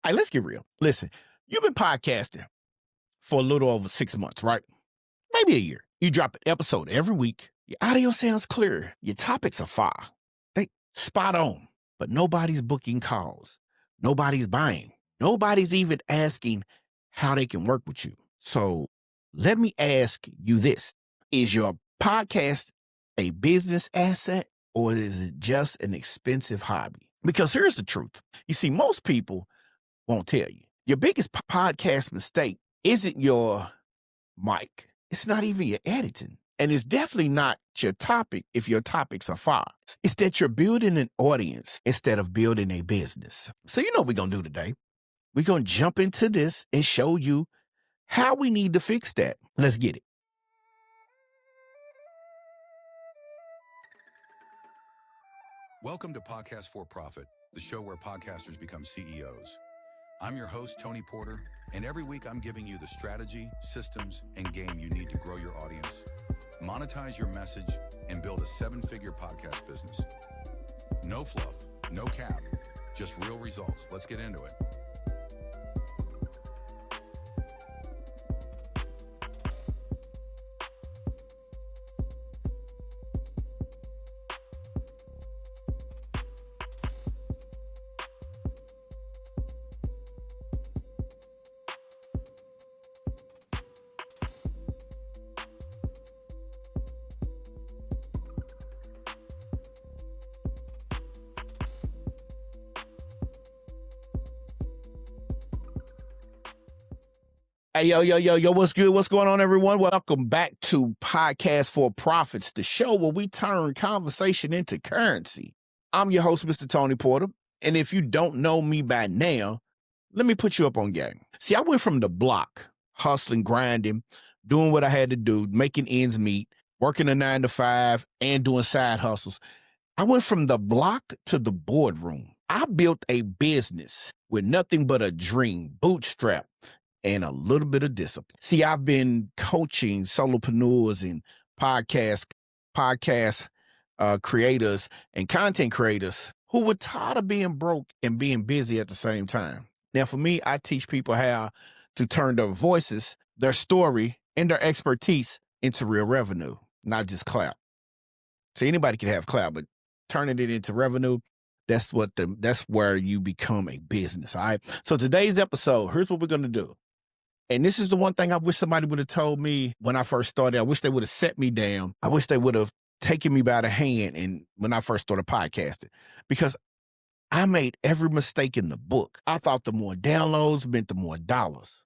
Hey, let's get real. Listen, you've been podcasting for a little over 6 months, right? Maybe a year. You drop an episode every week. Your audio sounds clear. Your topics are fire. They spot on. But nobody's booking calls. Nobody's buying. Nobody's even asking how they can work with you. So let me ask you this. Is your podcast a business asset or is it just an expensive hobby? Because here's the truth. You see, most people won't tell you. Your biggest podcast mistake isn't your mic. It's not even your editing. And it's definitely not your topic if your topics are fire. It's that you're building an audience instead of building a business. So you know what we're going to do today? We're going to jump into this and show you how we need to fix that. Let's get it. Welcome to Podcast for Profit, the show where podcasters become CEOs. I'm your host, Tony Porter, and every week I'm giving you the strategy, systems, and game you need to grow your audience, monetize your message, and build a 7-figure podcast business. No fluff, no cap, just real results. Let's get into it. Hey, yo, what's good? What's going on, everyone? Welcome back to Podcast for Profits, the show where we turn conversation into currency. I'm your host, Mr. Tony Porter, and if you don't know me by now, let me put you up on game. See, I went from the block, hustling, grinding, doing what I had to do, making ends meet, working a 9-to-5, and doing side hustles. I went from the block to the boardroom. I built a business with nothing but a dream, bootstrap, and a little bit of discipline. See, I've been coaching solopreneurs and podcast creators and content creators who were tired of being broke and being busy at the same time. Now, for me, I teach people how to turn their voices, their story, and their expertise into real revenue, not just clout. See, anybody can have clout, but turning it into revenue, that's where you become a business. All right. So today's episode, here's what we're going to do. And this is the one thing I wish somebody would have told me when I first started. I wish they would have set me down. I wish they would have taken me by the hand and when I first started podcasting, because I made every mistake in the book. I thought the more downloads meant the more dollars.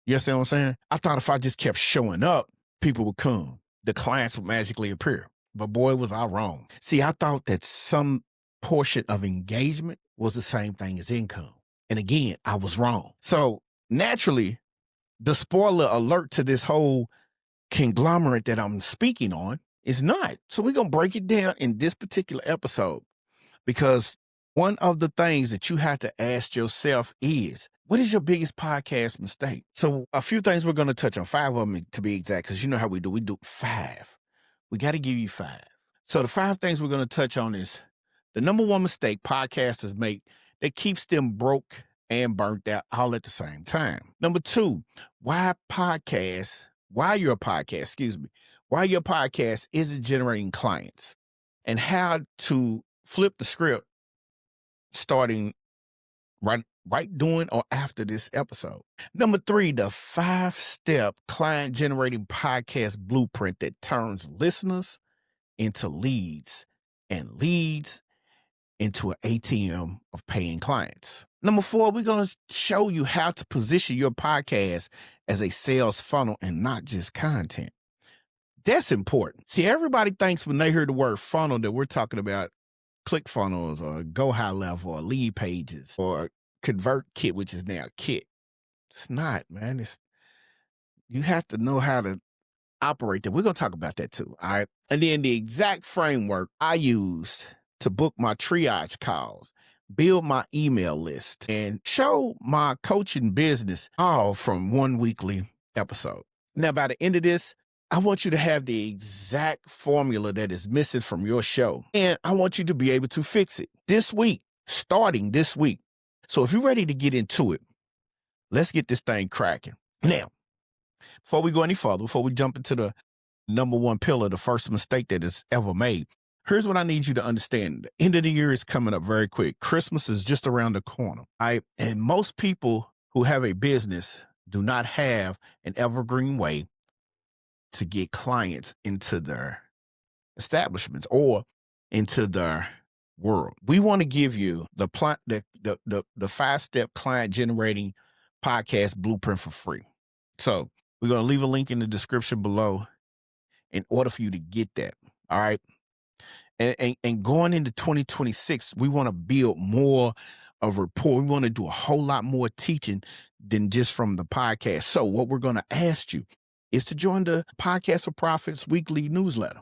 You understand what I'm saying? I thought if I just kept showing up, people would come. The clients would magically appear. But boy, was I wrong. See, I thought that some portion of engagement was the same thing as income. And again, I was wrong. So naturally, the spoiler alert to this whole conglomerate that I'm speaking on is not. So we're going to break it down in this particular episode, because one of the things that you have to ask yourself is, what is your biggest podcast mistake? So a few things we're going to touch on, 5 of them to be exact, because you know how we do. We do 5. We got to give you 5. So the 5 things we're going to touch on is the number one mistake podcasters make that keeps them broke and burnt out all at the same time. Number 2, why your podcast isn't generating clients, and how to flip the script starting right during or after this episode. Number 3, the 5-step client generating podcast blueprint that turns listeners into leads and leads into an ATM of paying clients. Number 4, we're going to show you how to position your podcast as a sales funnel and not just content. That's important. See, everybody thinks when they hear the word funnel that we're talking about click funnels or go high level or lead pages or convert kit, which is now kit. It's not, man. You have to know how to operate that. We're going to talk about that too. All right. And then the exact framework I used to book my triage calls, build my email list, and show my coaching business all from one weekly episode. Now, by the end of this, I want you to have the exact formula that is missing from your show, and I want you to be able to fix it this week, starting this week. So if you're ready to get into it, let's get this thing cracking. Now, before we go any further, before we jump into the number one pillar, the first mistake that is ever made, here's what I need you to understand. The end of the year is coming up very quick. Christmas is just around the corner. And most people who have a business do not have an evergreen way to get clients into their establishments or into their world. We want to give you the 5-step client generating podcast blueprint for free. So we're going to leave a link in the description below in order for you to get that. All right. And going into 2026, we want to build more of rapport. We want to do a whole lot more teaching than just from the podcast. So what we're going to ask you is to join the Podcast for Profits weekly newsletter.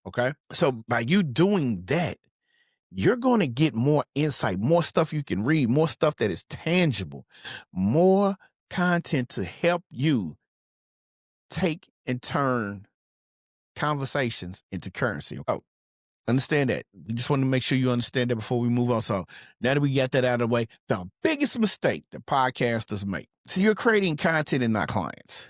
Okay. So by you doing that, you're going to get more insight, more stuff you can read, more stuff that is tangible, more content to help you take and turn conversations into currency. Oh, understand that. We just want to make sure you understand that before we move on. So now that we got that out of the way, the biggest mistake that podcasters make. So you're creating content and not clients.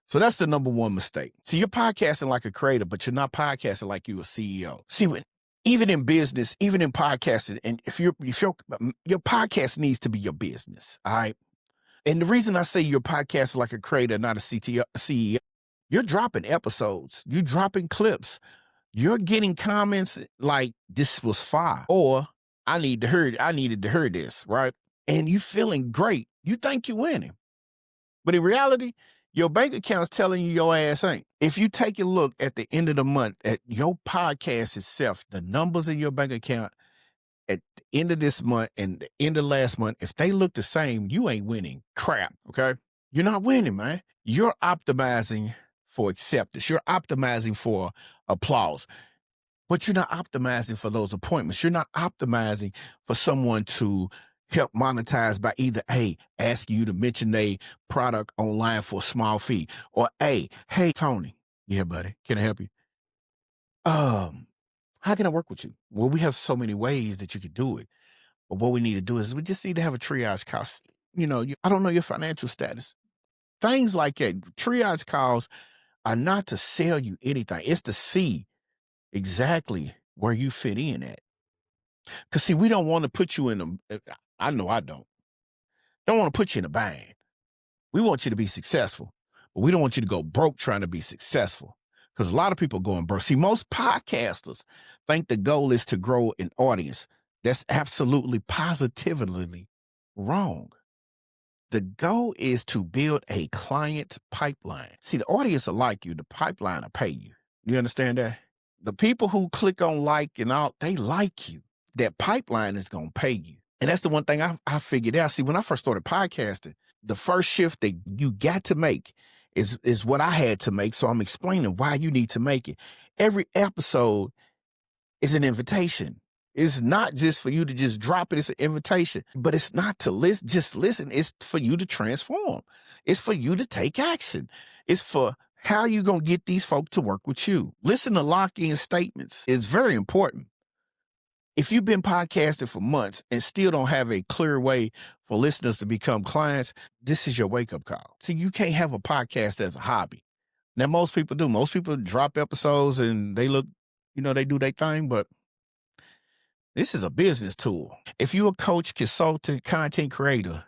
So that's the number one mistake. See, you're podcasting like a creator, but you're not podcasting like you're a CEO. See, even in business, even in podcasting, and if your podcast needs to be your business, all right? And the reason I say you're podcasting like a creator, not a CEO, you're dropping episodes, you're dropping clips, you're getting comments like this was fire, or I needed to hear this, right? And you feeling great. You think you're winning. But in reality, your bank account's telling you your ass ain't. If you take a look at the end of the month at your podcast itself, the numbers in your bank account at the end of this month and the end of last month, if they look the same, you ain't winning crap, okay? You're not winning, man. You're optimizing for acceptance. You're optimizing for applause. But you're not optimizing for those appointments. You're not optimizing for someone to help monetize by either ask you to mention a product online for a small fee, or hey Tony, yeah buddy, can I help you? How can I work with you? Well, we have so many ways that you could do it, but what we need to do is we just need to have a triage call. I don't know your financial status, things like that. Triage calls are not to sell you anything. It's to see exactly where you fit in at. Because see, we don't want to put you in I know I don't want to put you in a bind. We want you to be successful, but we don't want you to go broke trying to be successful, because a lot of people going broke. See, most podcasters think the goal is to grow an audience. That's absolutely positively wrong. The goal is to build a client pipeline. See, the audience will like you. The pipeline will pay you. You understand that? The people who click on like and all, they like you. That pipeline is going to pay you. And that's the one thing I figured out. See, when I first started podcasting, the first shift that you got to make is what I had to make. So I'm explaining why you need to make it. Every episode is an invitation. It's not just for you to just drop it. It's an invitation, but it's not to just listen. It's for you to transform. It's for you to take action. It's for how you going to get these folks to work with you. Listen to lock-in statements. It's very important. If you've been podcasting for months and still don't have a clear way for listeners to become clients, this is your wake-up call. See, you can't have a podcast as a hobby. Now, most people do. Most people drop episodes and they look, they do their thing, but this is a business tool. If you're a coach, consultant, content creator,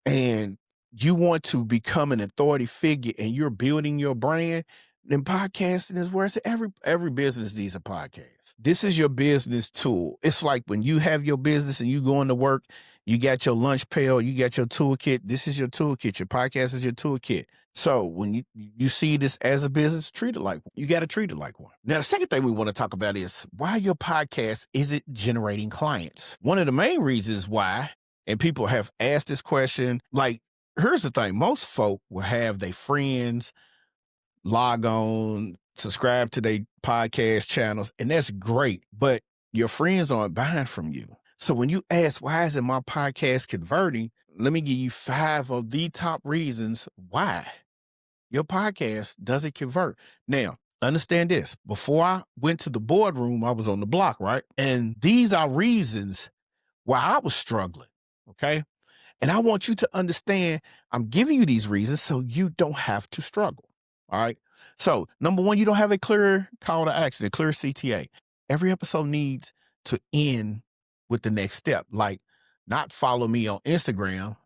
and you want to become an authority figure and you're building your brand, then podcasting is where it's at. Every business needs a podcast. This is your business tool. It's like when you have your business and you going to work, you got your lunch pail, you got your toolkit. This is your toolkit. Your podcast is your toolkit. So when you see this as a business, you got to treat it like one. Now, the second thing we want to talk about is why your podcast isn't generating clients. One of the main reasons why, and people have asked this question, like, here's the thing. Most folk will have their friends log on, subscribe to their podcast channels, and that's great. But your friends aren't buying from you. So when you ask, why isn't my podcast converting? Let me give you 5 of the top reasons why your podcast doesn't convert. Now, understand this. Before I went to the boardroom, I was on the block, right? And these are reasons while I was struggling. Okay. And I want you to understand I'm giving you these reasons so you don't have to struggle. All right. So, number one, you don't have a clear call to action, a clear CTA. Every episode needs to end with the next step, like not follow me on Instagram,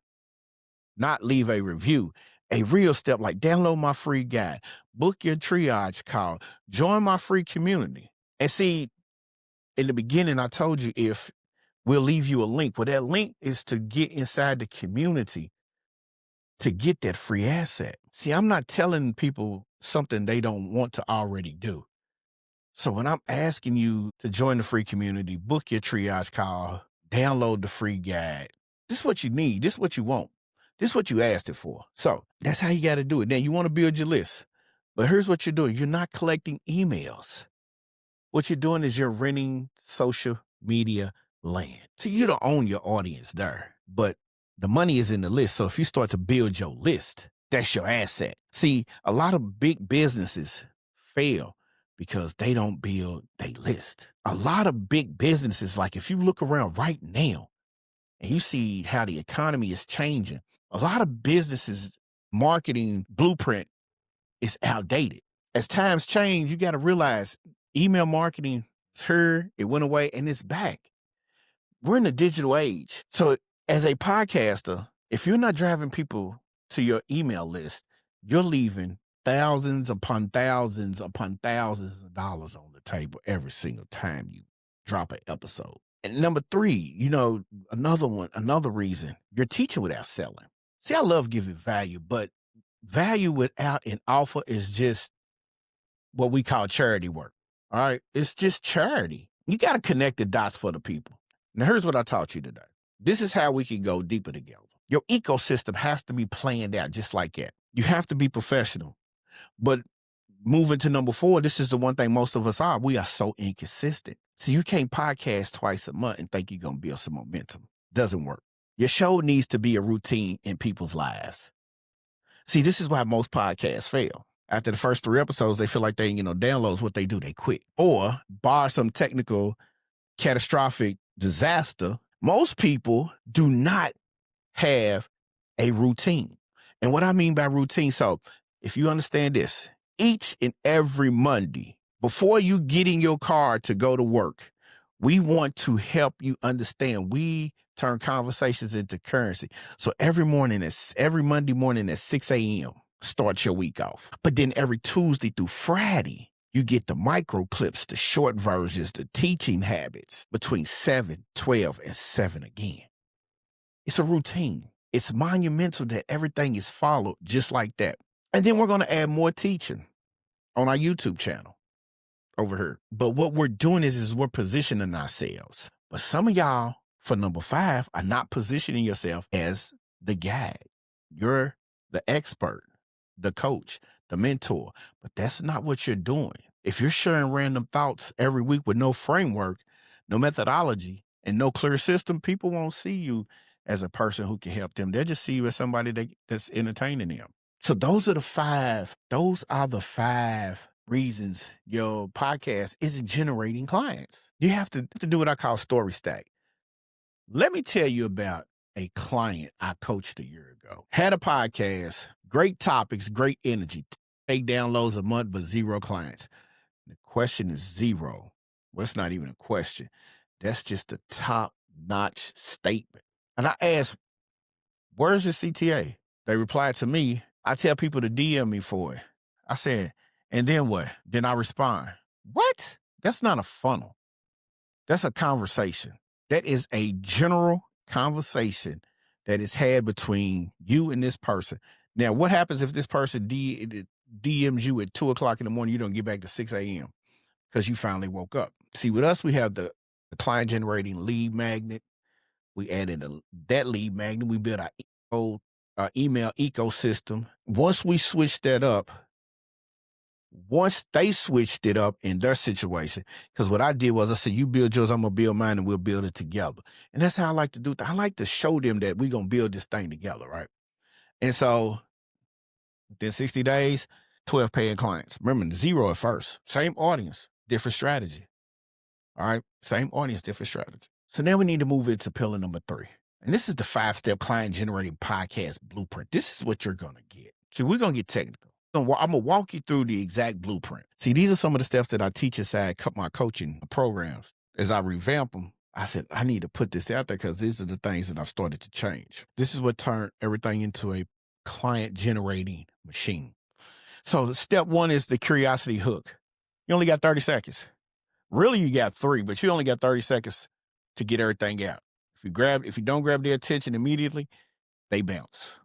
not leave a review. A real step like download my free guide, book your triage call, join my free community. And see, in the beginning, I told you if we'll leave you a link. Well, that link is to get inside the community to get that free asset. See, I'm not telling people something they don't want to already do. So when I'm asking you to join the free community, book your triage call, download the free guide, this is what you need. This is what you want. This is what you asked it for. So that's how you got to do it. Now you want to build your list. But here's what you're doing. You're not collecting emails. What you're doing is you're renting social media land. So you don't own your audience there, but the money is in the list. So if you start to build your list, that's your asset. See, a lot of big businesses fail because they don't build their list. A lot of big businesses, like if you look around right now and you see how the economy is changing, a lot of businesses' marketing blueprint is outdated. As times change, you got to realize email marketing is here, it went away, and it's back. We're in the digital age. So as a podcaster, if you're not driving people to your email list, you're leaving thousands upon thousands upon thousands of dollars on the table every single time you drop an episode. And number three, another reason, you're teaching without selling. See, I love giving value, but value without an offer is just what we call charity work. All right. It's just charity. You got to connect the dots for the people. Now, here's what I taught you today. This is how we can go deeper together. Your ecosystem has to be planned out just like that. You have to be professional. But moving to number 4, this is the one thing most of us are. We are so inconsistent. So you can't podcast twice a month and think you're going to build some momentum. Doesn't work. Your show needs to be a routine in people's lives. See, this is why most podcasts fail. After the first 3 episodes, they feel like they ain't get no downloads. What they do, they quit. Or bar some technical catastrophic disaster, most people do not have a routine. And what I mean by routine, so if you understand this, each and every Monday, before you get in your car to go to work, we want to help you understand. We turn conversations into currency. So every Monday morning at 6 a.m., start your week off. But then every Tuesday through Friday, you get the micro clips, the short versions, the teaching habits between 7, 12, and 7 again. It's a routine. It's monumental that everything is followed just like that. And then we're going to add more teaching on our YouTube channel over here. But what we're doing is we're positioning ourselves. But some of y'all, for number 5, are not positioning yourself as the guide. You're the expert, the coach, the mentor. But that's not what you're doing. If you're sharing random thoughts every week with no framework, no methodology, and no clear system, people won't see you as a person who can help them. They'll just see you as somebody that's entertaining them. So those are the 5 reasons your podcast isn't generating clients. You have to do what I call story stack. Let me tell you about a client I coached a year ago. Had a podcast, great topics, great energy, 8 downloads a month, but 0 clients. The question is 0. Well, it's not even a question. That's just a top-notch statement. And I asked, where's your CTA? They replied to me, I tell people to DM me for it. I said, and then what? Then I respond, what? That's not a funnel. That's a conversation. That is a general conversation that is had between you and this person. Now, what happens if this person DMs you at 2 o'clock in the morning, you don't get back to 6 a.m. because you finally woke up? See, with us, we have the client generating lead magnet. We added that lead magnet. We built our email ecosystem. Once they switched it up in their situation, because what I did was I said, you build yours, I'm going to build mine, and we'll build it together. And that's how I like to do it. I like to show them that we're going to build this thing together, right? And so within 60 days, 12 paying clients. Remember, 0 at first. Same audience, different strategy. All right? Same audience, different strategy. So now we need to move into pillar number 3. And this is the 5-step client generating podcast blueprint. This is what you're going to get. See, we're going to get technical. I'm going to walk you through the exact blueprint. See, these are some of the steps that I teach inside my coaching programs. As I revamp them, I said, I need to put this out there because these are the things that I've started to change. This is what turned everything into a client generating machine. So step 1 is the curiosity hook. You only got 30 seconds. Really, you got 3, but you only got 30 seconds to get everything out. If you don't grab their attention immediately, they bounce.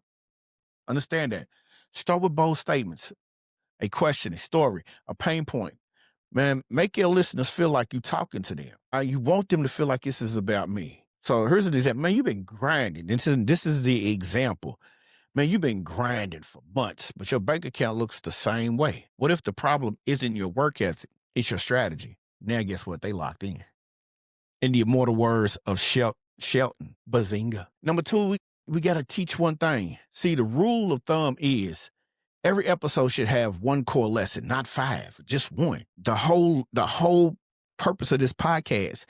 Understand that. Start with bold statements, a question, a story, a pain point. Man, make your listeners feel like you're talking to them. You want them to feel like this is about me. So here's an example. Man, you've been grinding. This is the example. Man, you've been grinding for months, but your bank account looks the same way. What if the problem isn't your work ethic? It's your strategy. Now, guess what? They locked in. In the immortal words of Shelton, bazinga. Number 2, we got to teach one thing. See, the rule of thumb is every episode should have 1 core lesson, not 5, just 1. The whole purpose of this podcast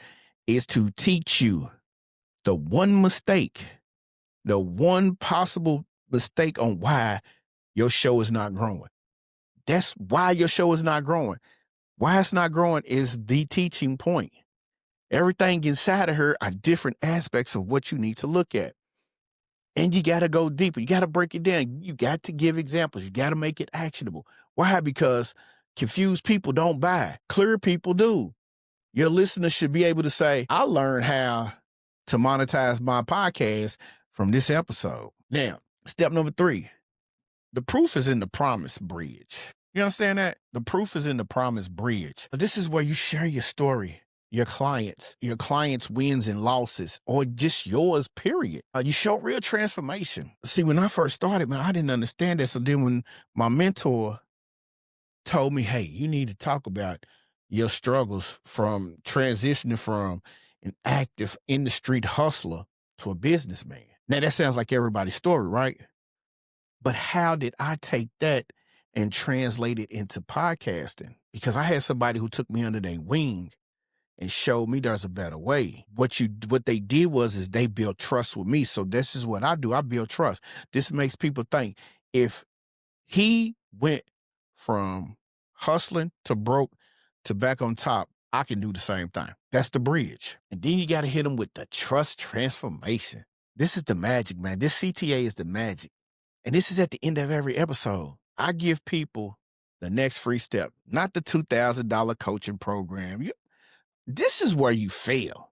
is to teach you the one mistake, the one possible mistake on why your show is not growing. That's why your show is not growing. Why it's not growing is the teaching point. Everything inside of her are different aspects of what you need to look at. And you got to go deeper. You got to break it down. You got to give examples. You got to make it actionable. Why? Because confused people don't buy. Clear people do. Your listeners should be able to say, I learned how to monetize my podcast from this episode. Now, step number 3, the proof is in the promise bridge. You understand that? The proof is in the promise bridge. This is where you share your story, your clients' wins and losses, or just yours, period. You show real transformation. See, when I first started, man, I didn't understand that. So then when my mentor told me, hey, you need to talk about your struggles from transitioning from an active in the street hustler to a businessman. Now, that sounds like everybody's story, right? But how did I take that and translate it into podcasting? Because I had somebody who took me under their wing and showed me there's a better way. What they did was they built trust with me. So this is what I do. I build trust. This makes people think if he went from hustling to broke to back on top, I can do the same thing. That's the bridge. And then you got to hit them with the trust transformation. This is the magic, man. This CTA is the magic. And this is at the end of every episode. I give people the next free step, not the $2,000 coaching program. This is where you fail.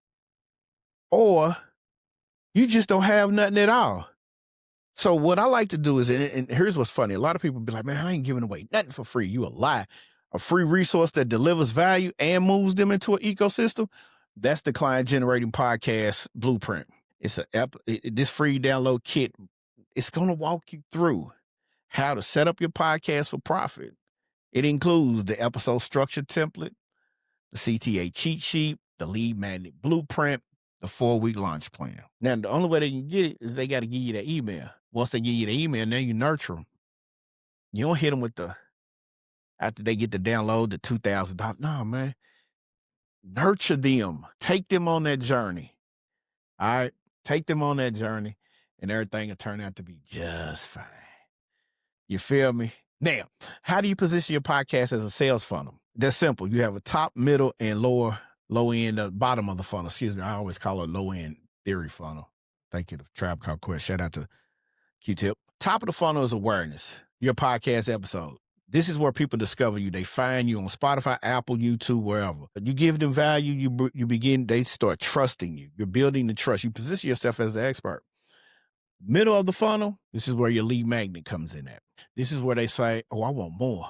Or you just don't have nothing at all. So what I like to do is, and here's what's funny. A lot of people be like, man, I ain't giving away nothing for free. You a lie. A free resource that delivers value and moves them into an ecosystem. That's the client generating podcast blueprint. It's this free download kit. It's going to walk you through how to set up your podcast for profit. It includes the episode structure template, the CTA cheat sheet, the lead magnet blueprint, the 4-week launch plan. Now, the only way they can get it is they got to give you the email. Once they give you the email, now you nurture them. You don't hit them with after they get the download, the $2,000. No, man. Nurture them. Take them on that journey. All right? Take them on that journey, and everything will turn out to be just fine. You feel me? Now, how do you position your podcast as a sales funnel? That's simple. You have a top, middle, and low end, bottom of the funnel. Excuse me. I always call it low end theory funnel. Thank you to Tribe Called Quest. Shout out to Q-Tip. Top of the funnel is awareness. Your podcast episode. This is where people discover you. They find you on Spotify, Apple, YouTube, wherever. You give them value. They start trusting you. You're building the trust. You position yourself as the expert. Middle of the funnel, this is where your lead magnet comes in at. This is where they say, oh, I want more.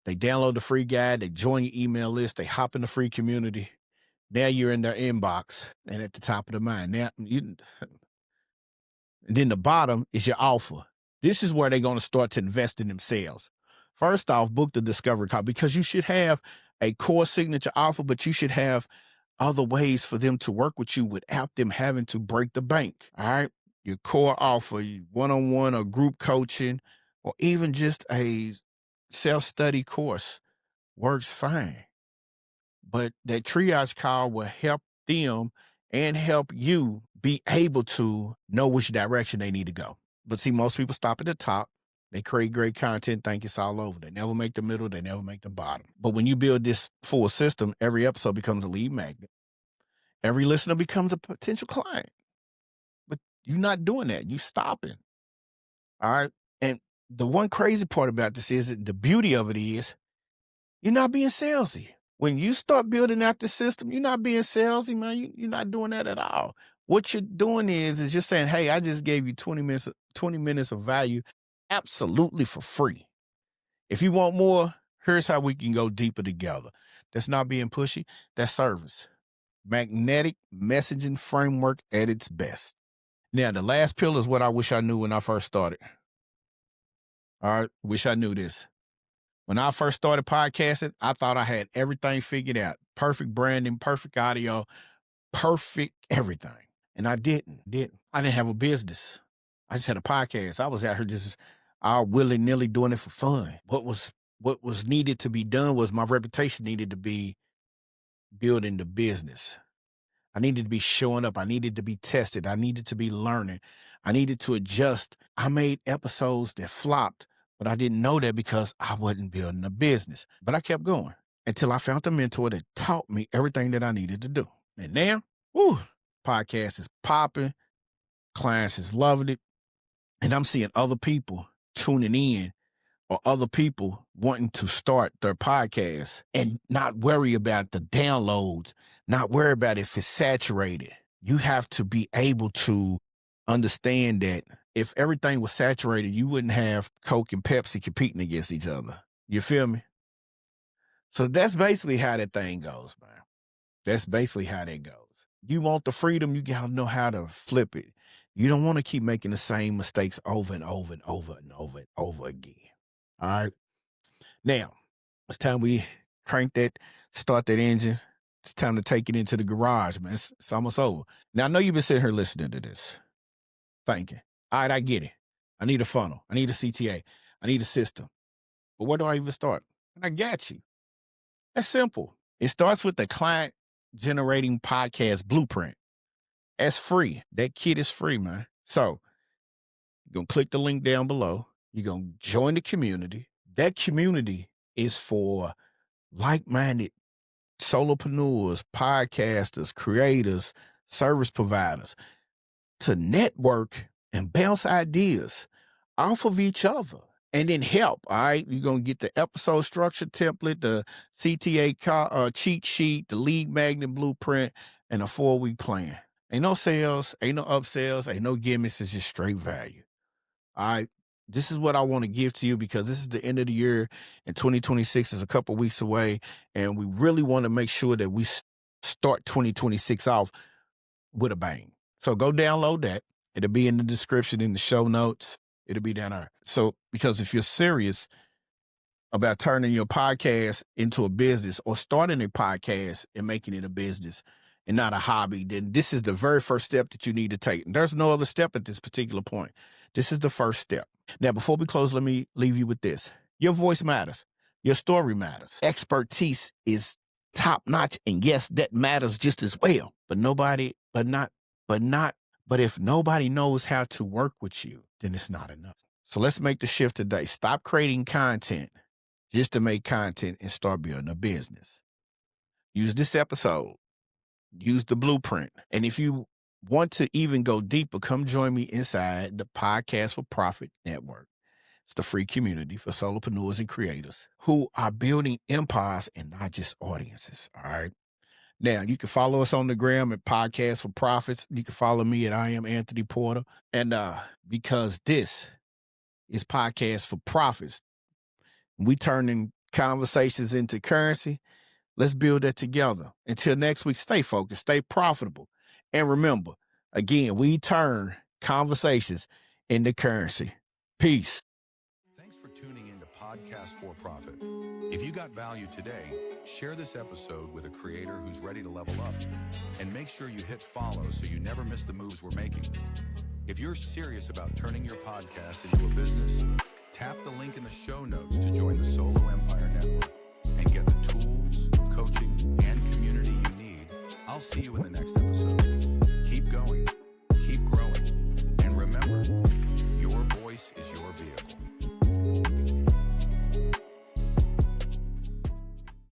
They download the free guide. They join your email list. They hop in the free community. Now you're in their inbox and at the top of the mind. Now, and then the bottom is your offer. This is where they're going to start to invest in themselves. First off, book the discovery call because you should have a core signature offer, but you should have other ways for them to work with you without them having to break the bank. All right. Your core offer, one-on-one or group coaching, or even just a self-study course works fine. But that triage call will help them and help you be able to know which direction they need to go. But see, most people stop at the top. They create great content, think it's all over. They never make the middle, they never make the bottom. But when you build this full system, every episode becomes a lead magnet. Every listener becomes a potential client. But you're not doing that. You're stopping. All right. And the one crazy part about this is that the beauty of it is you're not being salesy. When you start building out the system, you're not being salesy, man. You're not doing that at all. What you're doing is you're saying, hey, I just gave you 20 minutes of value absolutely for free. If you want more, here's how we can go deeper together. That's not being pushy. That's service. Magnetic messaging framework at its best. Now, the last pillar is what I wish I knew when I first started. All right. Wish I knew this. When I first started podcasting, I thought I had everything figured out. Perfect branding, perfect audio, perfect everything. And I didn't. I didn't have a business. I just had a podcast. I was out here just all willy-nilly doing it for fun. What was needed to be done was my reputation needed to be building the business. I needed to be showing up. I needed to be tested. I needed to be learning. I needed to adjust. I made episodes that flopped, but I didn't know that because I wasn't building a business. But I kept going until I found a mentor that taught me everything that I needed to do. And now, podcast is popping. Clients is loving it. And I'm seeing other people tuning in or other people wanting to start their podcast and not worry about the downloads, not worry about if it's saturated. You have to be able to understand that if everything was saturated, you wouldn't have Coke and Pepsi competing against each other. You feel me? So that's basically how that thing goes, man. That's basically how that goes. You want the freedom, you gotta know how to flip it. You don't want to keep making the same mistakes over and over and over and over and over again. All right. Now, it's time we start that engine. It's time to take it into the garage, man. It's almost over. Now, I know you've been sitting here listening to this, thinking, all right, I get it. I need a funnel. I need a CTA. I need a system. But where do I even start? And I got you. That's simple. It starts with the client generating podcast blueprint. That's free. That kit is free, man. So you're going to click the link down below. You're going to join the community. That community is for like-minded solopreneurs, podcasters, creators, service providers to network and bounce ideas off of each other and then help. All right. You're going to get the episode structure template, the CTA cheat sheet, the lead magnet blueprint, and a 4-week plan. Ain't no sales, ain't no upsells, ain't no gimmicks. It's just straight value. All right. This is what I want to give to you because this is the end of the year and 2026 is a couple weeks away. And we really want to make sure that we start 2026 off with a bang. So go download that. It'll be in the description, in the show notes. It'll be down there. So, because if you're serious about turning your podcast into a business or starting a podcast and making it a business and not a hobby, then this is the very first step that you need to take. And there's no other step at this particular point. This is the first step. Now, before we close, let me leave you with this. Your voice matters. Your story matters. Expertise is top notch. And yes, that matters just as well. But if nobody knows how to work with you, then it's not enough. So let's make the shift today. Stop creating content just to make content and start building a business. Use this episode. Use the blueprint. And if you want to even go deeper, come join me inside the Podcast for Profit Network. It's the free community for solopreneurs and creators who are building empires and not just audiences. All right. Now, you can follow us on the gram at Podcast for Profits. You can follow me at I am Anthony Porter. And because this is Podcast for Profits, we turning conversations into currency. Let's build that together. Until next week, stay focused, stay profitable. And remember, again, we turn conversations into currency. Peace. Thanks for tuning in to Podcast for Profit. If you got value today, share this episode with a creator who's ready to level up. And make sure you hit follow so you never miss the moves we're making. If you're serious about turning your podcast into a business, tap the link in the show notes to join the Solo Empire Network and get the tools, coaching, and community you need. I'll see you in the next episode. going.